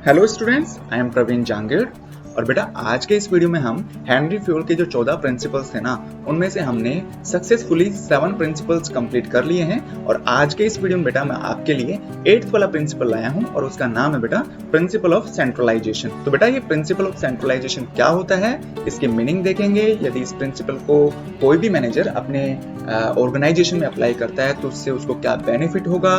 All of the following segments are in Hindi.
Hello students, I am Praveen Jangir. और बेटा आज के इस वीडियो में हम हेनरी फ्यूल के जो 14 प्रिंसिपल्स थे ना, उनमें से हमने सक्सेसफुली 7 प्रिंसिपल्स कंप्लीट कर लिए हैं। और आज के इस वीडियो में बेटा मैं आपके लिए 8th वाला प्रिंसिपल लाया हूं और उसका नाम है बेटा प्रिंसिपल ऑफ सेंट्रलाइजेशन। तो बेटा ये प्रिंसिपल ऑफ सेंट्रलाइजेशन क्या होता है, इसकी मीनिंग देखेंगे। यदि इस प्रिंसिपल को कोई भी मैनेजर अपने ऑर्गेनाइजेशन में अप्लाई करता है तो उससे उसको क्या बेनिफिट होगा,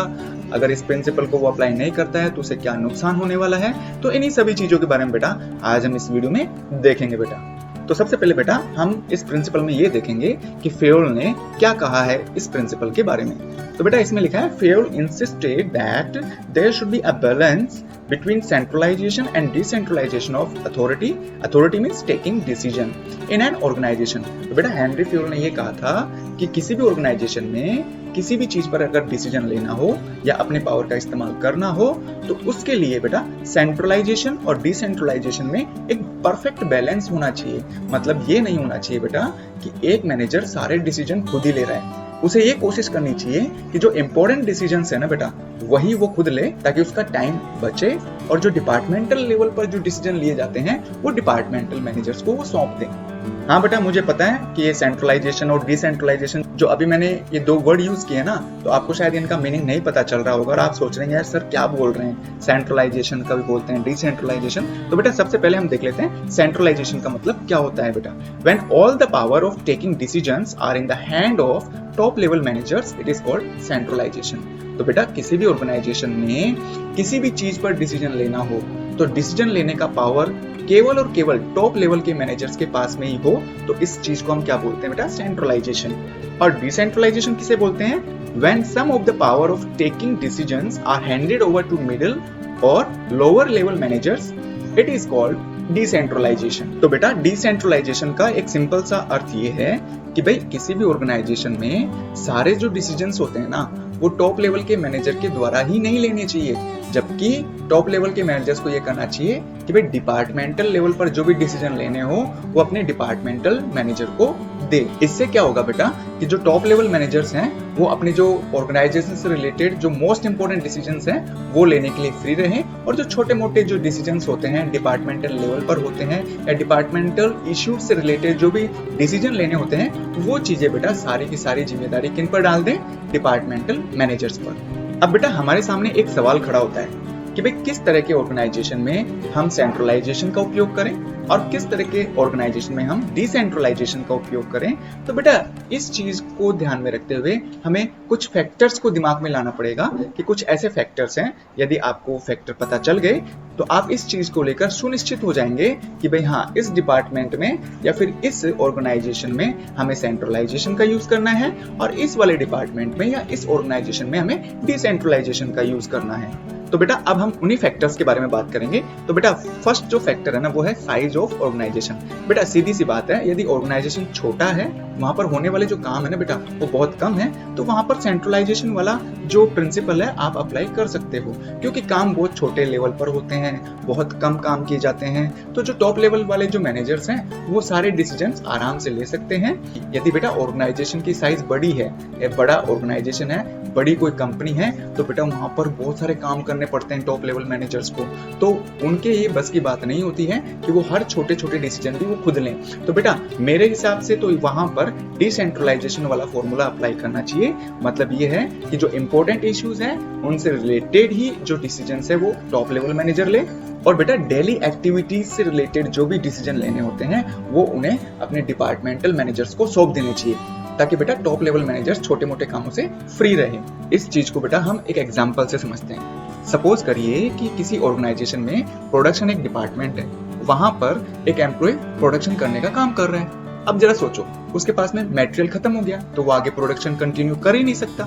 अगर इस प्रिंसिपल को वो अप्लाई नहीं करता है तो उसे क्या नुकसान होने वाला है। तो इन्हीं सभी चीजों के बारे में बेटा आज हम इस वीडियो में देखेंगे बेटा। तो सबसे पहले बेटा हम इस प्रिंसिपल में ये देखेंगे कि फेयोल ने क्या कहा है इस प्रिंसिपल के बारे में। तो बेटा इसमें लिखा है Fayol insisted that there should be a balance between centralization and decentralization of authority. Authority means taking decision in an organization. तो बेटा हेनरी फ्यूल ने ये कहा था कि किसी भी ऑर्गेनाइजेशन में किसी भी चीज पर अगर डिसीजन लेना हो या अपने पावर का इस्तेमाल करना हो तो उसके लिए बेटा सेंट्रलाइजेशन और डिसेंट्रलाइजेशन में एक परफेक्ट बैलेंस होना चाहिए। मतलब ये नहीं होना चाहिए बेटा कि एक मैनेजर सारे डिसीजन खुद ही ले रहा है। उसे ये कोशिश करनी चाहिए कि जो इंपॉर्टेंट डिसीजंस है ना बेटा वही वो खुद ले, ताकि उसका टाइम बचे और जो डिपार्टमेंटल लेवल पर जो डिसीजन लिए जाते हैं वो डिपार्टमेंटल मैनेजर्स को वो सौंप दें। हाँ बेटा मुझे पता है कि ये सेंट्रलाइजेशन और डिसेंट्रलाइजेशन जो अभी मैंने ये दो वर्ड यूज किए ना, तो आपको शायद इनका मीनिंग नहीं पता चल रहा होगा और आप सोच रहे हैं यार सर क्या बोल रहे हैं, सेंट्रलाइजेशन कभी बोलते हैं डिसेंट्रलाइजेशन। तो बेटा सबसे पहले हम देख लेते हैं सेंट्रलाइजेशन का मतलब क्या होता है बेटा। When all the power of taking decisions are in the hand of top level managers it is called centralization. तो बेटा किसी भी ऑर्गेनाइजेशन में किसी भी चीज पर डिसीजन लेना हो तो डिसीजन लेने का पावर केवल और केवल टॉप लेवल के मैनेजर्स के पास में ही हो तो इस चीज को हम क्या बोलते हैं बेटा, सेंट्रलाइजेशन। और डिसेंट्रलाइजेशन किसे बोलते हैं, when some of the power of taking decisions are handed over to middle और lower level managers it is called decentralisation. तो बेटा डिसेंट्रलाइजेशन का एक सिंपल सा अर्थ ये है कि भाई किसी भी ऑर्गेनाइजेशन में सारे जो डिसीजंस होते हैं ना वो टॉप लेवल के मैनेजर के द्वारा ही नहीं लेने चाहिए, जबकि टॉप लेवल के मैनेजर्स को ये करना चाहिए कि भाई डिपार्टमेंटल लेवल पर जो भी डिसीजन लेने हो वो अपने डिपार्टमेंटल मैनेजर को दे। इससे क्या होगा बेटा कि जो टॉप लेवल मैनेजर्स हैं वो अपने जो ऑर्गेनाइजेशन से रिलेटेड जो मोस्ट इंपोर्टेंट डिसीजंस हैं वो लेने के लिए फ्री रहें, और जो छोटे मोटे जो डिसीजंस होते हैं डिपार्टमेंटल लेवल पर होते हैं या डिपार्टमेंटल इश्यूज से रिलेटेड जो भी डिसीजन लेने होते हैं वो चीजें बेटा सारी की सारी जिम्मेदारी किन पर डाल दें, डिपार्टमेंटल मैनेजर्स पर। अब बेटा हमारे सामने एक सवाल खड़ा होता है कि भाई किस तरह के ऑर्गेनाइजेशन में हम सेंट्रलाइजेशन का उपयोग करें और किस तरह के ऑर्गेनाइजेशन में हम डिसेंट्रलाइजेशन का उपयोग करें। तो बेटा इस चीज को ध्यान में रखते हुए हमें कुछ फैक्टर्स को दिमाग में लाना पड़ेगा कि कुछ ऐसे फैक्टर्स हैं, यदि आपको फैक्टर पता चल गए तो आप इस चीज को लेकर सुनिश्चित हो जाएंगे कि भाई हाँ इस डिपार्टमेंट में या फिर इस ऑर्गेनाइजेशन में हमें सेंट्रलाइजेशन का यूज करना है और इस वाले डिपार्टमेंट में या इस ऑर्गेनाइजेशन में हमें डिसेंट्रलाइजेशन का यूज करना है। तो बेटा अब हम उन्हीं फैक्टर्स के बारे में बात करेंगे। तो बेटा फर्स्ट जो फैक्टर है ना वो है साइज ऑफ ऑर्गेनाइजेशन। बेटा सीधी सी बात है, यदि ऑर्गेनाइजेशन छोटा है वहां पर होने वाले जो काम है ना बेटा वो बहुत कम है, तो वहां पर सेंट्रलाइजेशन वाला जो प्रिंसिपल है आप अप्लाई कर सकते हो, क्योंकि काम बहुत छोटे लेवल पर होते हैं, बहुत कम काम किए जाते हैं। तो जो टॉप लेवल वाले जो मैनेजर्स हैं वो सारे डिसीजंस आराम से ले सकते हैं। यदि बेटा ऑर्गेनाइजेशन की साइज बड़ी है, बड़ा ऑर्गेनाइजेशन है, बड़ी कोई कंपनी है, तो बेटा वहां पर बहुत सारे काम करने पड़ते हैं टॉप लेवल मैनेजर्स को, तो उनके ये बस की बात नहीं होती है कि वो हर छोटे छोटे डिसीजन भी वो खुद लें। तो बेटा मेरे हिसाब से तो वहां पर डिसेंट्रलाइजेशन वाला फॉर्मूला अप्लाई करना चाहिए। मतलब ये है कि जो इंपॉर्टेंट इश्यूज हैं उनसे रिलेटेड ही जो डिसीजन है वो टॉप लेवल मैनेजर ले, और बेटा डेली एक्टिविटीज से रिलेटेड जो भी डिसीजन लेने होते हैं वो उन्हें अपने डिपार्टमेंटल मैनेजर्स को सौंप देने चाहिए, ताकि बेटा टॉप लेवल मैनेजर्स छोटे मोटे कामों से फ्री रहे। इस चीज को बेटा हम एक एग्जांपल से समझते हैं। सपोज करिए कि किसी ऑर्गेनाइजेशन में प्रोडक्शन एक डिपार्टमेंट है, वहां पर एक एम्प्लॉय प्रोडक्शन करने का काम कर रहा है। अब जरा सोचो उसके पास में मटेरियल खत्म हो गया तो वो आगे प्रोडक्शन कंटिन्यू कर ही नहीं सकता।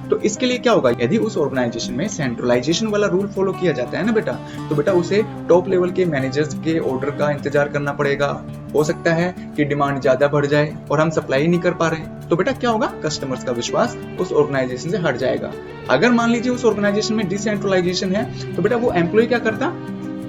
तो इसके लिए क्या होगा, यदि उस ऑर्गेनाइजेशन में सेंट्रलाइजेशन वाला रूल फॉलो किया जाता है ना बेटा, तो बेटा उसे टॉप लेवल के मैनेजर्स के ऑर्डर का इंतजार करना पड़ेगा। हो सकता है कि डिमांड ज्यादा बढ़ जाए और हम सप्लाई नहीं कर पा रहे, तो बेटा क्या होगा, कस्टमर्स का विश्वास उस ऑर्गेनाइजेशन से हट जाएगा। अगर मान लीजिए उस ऑर्गेनाइजेशन में डिसेंट्रलाइजेशन है तो बेटा वो एम्प्लॉय क्या करता,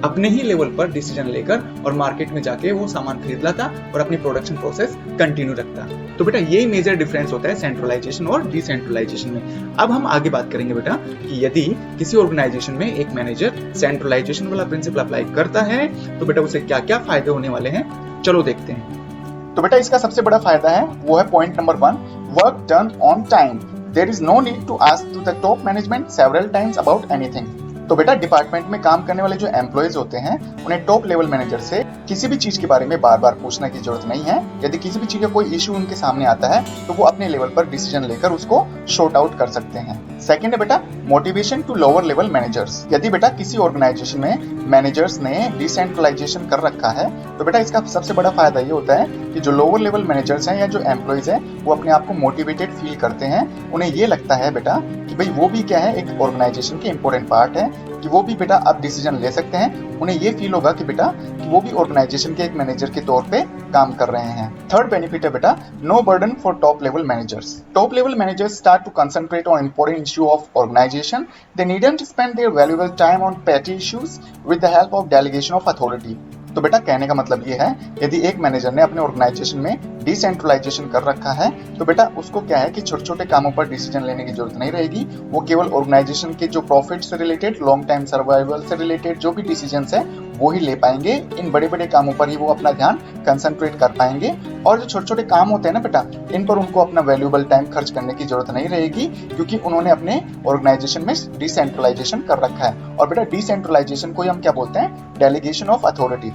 अपने ही लेवल पर डिसीजन लेकर और मार्केट में जाके वो सामान खरीद लाता और अपनी प्रोडक्शन प्रोसेस कंटिन्यू रखता। तो बेटा यही मेजर डिफरेंस होता है सेंट्रलाइजेशन और डिसेंट्रलाइजेशन में। अब हम आगे बात करेंगे बेटा कि यदि किसी ऑर्गेनाइजेशन में एक मैनेजर सेंट्रलाइजेशन वाला प्रिंसिपल अप्लाई करता है तो बेटा उसे क्या क्या फायदे होने वाले हैं, चलो देखते हैं। तो बेटा इसका सबसे बड़ा फायदा है वो है point number 1, work done on time. There is no need to ask to the top management several times about anything. तो बेटा डिपार्टमेंट में काम करने वाले जो एम्प्लॉयज होते हैं उन्हें टॉप लेवल मैनेजर से किसी भी चीज के बारे में बार बार पूछने की जरूरत नहीं है। यदि किसी भी चीज का कोई इशू उनके सामने आता है तो वो अपने लेवल पर डिसीजन लेकर उसको शॉर्ट आउट कर सकते हैं। सेकंड है बेटा motivation to lower level managers. यदि बेटा किसी ऑर्गेनाइजेशन में मैनेजर्स ने डिसेंट्रलाइजेशन कर रखा है तो बेटा इसका सबसे बड़ा फायदा ये होता है कि जो लोअर लेवल मैनेजर्स हैं या जो एम्प्लॉयज हैं वो अपने आप को मोटिवेटेड फील करते हैं। उन्हें ये लगता है बेटा कि भाई वो भी क्या है, एक ऑर्गेनाइजेशन के इंपॉर्टेंट पार्ट है, कि वो भी बेटा अब डिसीजन ले सकते हैं। उन्हें ये फील होगा कि बेटा कि वो भी ऑर्गेनाइजेशन के एक मैनेजर के तौर पे काम कर रहे हैं। थर्ड बेनिफिट है बेटा no burden for top level managers. Top level managers start to concentrate on important issue of organisation. They needn't spend their valuable time on petty issues with the help of delegation of authority. तो बेटा कहने का मतलब ये है, यदि एक मैनेजर ने अपने ऑर्गेनाइजेशन में डिसेंट्रलाइजेशन कर रखा है तो बेटा उसको क्या है कि छोटे छोटे कामों पर डिसीजन लेने की जरूरत नहीं रहेगी। वो केवल ऑर्गेनाइजेशन के जो प्रॉफिट से रिलेटेड, लॉन्ग टाइम सर्वाइवल से रिलेटेड जो भी डिसीजंस है वो ही ले पाएंगे। इन बड़े बड़े कामों पर ही वो अपना ध्यान कंसंट्रेट कर पाएंगे और जो छोटे छोटे काम होते हैं ना बेटा, इन पर उनको अपना वैल्यूएबल टाइम खर्च करने की जरूरत नहीं रहेगी, क्योंकि उन्होंने अपने ऑर्गेनाइजेशन में डिसेंट्रलाइजेशन कर रखा है। और बेटा डिसेंट्रलाइजेशन को हम क्या बोलते हैं, डेलीगेशन ऑफ अथॉरिटी।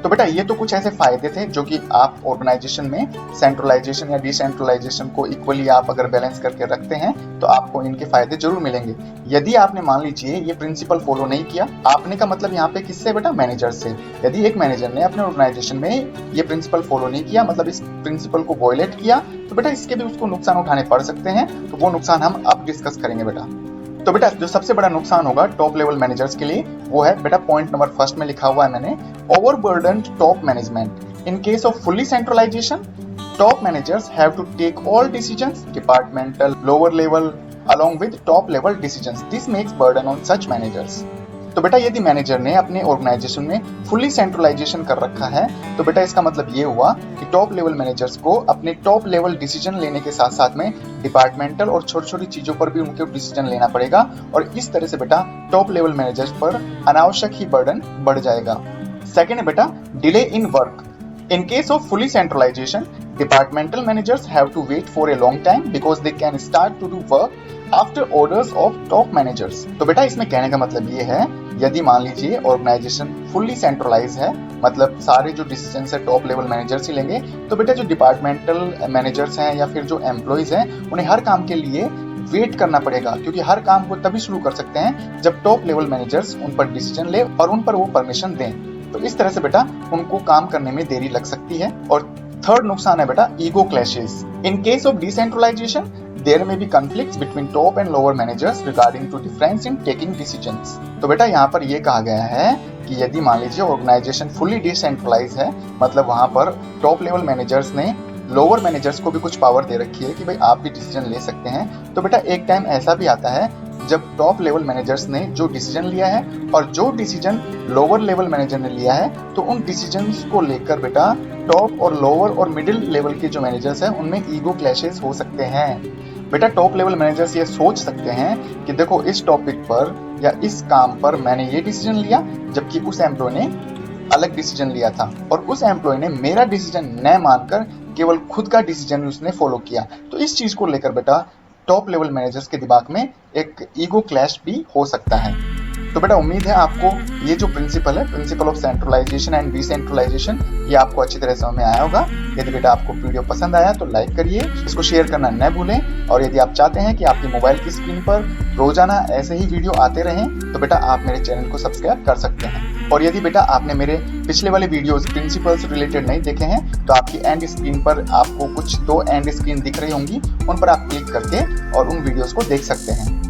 तो बेटा ये तो कुछ ऐसे फायदे थे जो कि आप ऑर्गेनाइजेशन में सेंट्रलाइजेशन या डिसेंट्रलाइजेशन को इक्वली आप अगर बैलेंस करके रखते हैं तो आपको इनके फायदे जरूर मिलेंगे। यदि आपने मान लीजिए ये प्रिंसिपल फॉलो नहीं किया, आपने का मतलब यहाँ पे किससे बेटा, मैनेजर से। यदि एक मैनेजर ने अपने ऑर्गेनाइजेशन में ये प्रिंसिपल फॉलो नहीं किया, मतलब इस प्रिंसिपल को वायलेट किया, तो बेटा इसके भी उसको नुकसान उठाने पड़ सकते हैं। तो वो नुकसान हम अब डिस्कस करेंगे बेटा। तो बेटा जो सबसे बड़ा नुकसान होगा टॉप लेवल मैनेजर्स के लिए वो है बेटा पॉइंट नंबर 1 में लिखा हुआ है मैंने, overburdened top management. In case of fully centralisation, top managers have to take all decisions, departmental, lower level, along with top level decisions. This makes burden on such managers. तो बेटा यदि मैनेजर ने अपने ऑर्गेनाइजेशन में फुल्ली सेंट्रलाइजेशन कर रखा है तो बेटा इसका मतलब ये हुआ कि टॉप लेवल मैनेजर्स को अपने टॉप लेवल डिसीजन लेने के साथ साथ में डिपार्टमेंटल और छोटी छोटी चीजों पर भी उनको डिसीजन लेना पड़ेगा, और इस तरह से बेटा टॉप लेवल मैनेजर्स पर अनावश्यक ही बर्डन बढ़ जाएगा। सेकेंड है बेटा delay in work. In case of fully centralization, departmental managers have to wait for a long time because they can start to do work after orders of top managers. तो बेटा इसमें कहने का मतलब ये है, यदि मान लीजिए ऑर्गेनाइजेशन फुल्ली सेंट्रलाइज है, मतलब सारे जो डिसीजन है टॉप लेवल मैनेजर्स ही लेंगे, तो बेटा जो डिपार्टमेंटल मैनेजर्स हैं या फिर जो एम्प्लॉयज हैं उन्हें हर काम के लिए वेट करना पड़ेगा, क्योंकि हर काम को तभी शुरू कर सकते हैं जब टॉप लेवल मैनेजर्स उन पर डिसीजन ले और उन पर वो परमिशन दें। तो इस तरह से बेटा उनको काम करने में देरी लग सकती है। और थर्ड नुकसान है बेटा ego clashes. In case of decentralisation there may be conflicts between top and lower managers regarding to difference in taking decisions. तो बेटा यहाँ पर ये कहा गया है कि यदि मान लीजिए ऑर्गेनाइजेशन फुल्ली डिसेंट्रलाइज है, मतलब वहां पर टॉप लेवल मैनेजर्स ने लोअर मैनेजर्स को भी कुछ पावर दे रखी है कि भाई आप भी डिसीजन ले सकते हैं, तो बेटा एक टाइम ऐसा भी आता है जब टॉप लेवल मैनेजर्स ने जो डिसीजन लिया है और जो डिसीजन लोअर लेवल मैनेजर ने लिया है, तो उन डिसीजंस को लेकर बेटा टॉप और लोअर और मिडिल लेवल के जो मैनेजर्स हैं उनमें ईगो क्लैशेस हो सकते हैं। बेटा टॉप लेवल मैनेजर्स ये सोच सकते हैं कि देखो इस टॉपिक पर या इस काम पर मैंने ये डिसीजन लिया, जबकि उस एम्प्लॉय ने अलग डिसीजन लिया था, और उस एम्प्लॉय ने मेरा डिसीजन न मानकर केवल खुद का डिसीजन उसने फॉलो किया। तो इस चीज को लेकर बेटा टॉप लेवल मैनेजर्स के दिमाग में एक ईगो क्लैश भी हो सकता है। तो बेटा उम्मीद है आपको ये जो प्रिंसिपल है, principle of centralization and decentralization, ये आपको अच्छी तरह समझ में आया होगा। यदि बेटा आपको वीडियो पसंद आया तो लाइक करिए, इसको शेयर करना न भूलें, और यदि आप चाहते हैं कि आपके मोबाइल की स्क्रीन पर रोजाना ऐसे ही वीडियो आते रहें तो बेटा आप मेरे चैनल को सब्सक्राइब कर सकते हैं। और यदि बेटा आपने मेरे पिछले वाले वीडियोस प्रिंसिपल्स रिलेटेड नहीं देखे हैं तो आपकी एंड स्क्रीन पर आपको कुछ 2 एंड स्क्रीन दिख रही होंगी, उन पर आप क्लिक करके और उन वीडियोस को देख सकते हैं।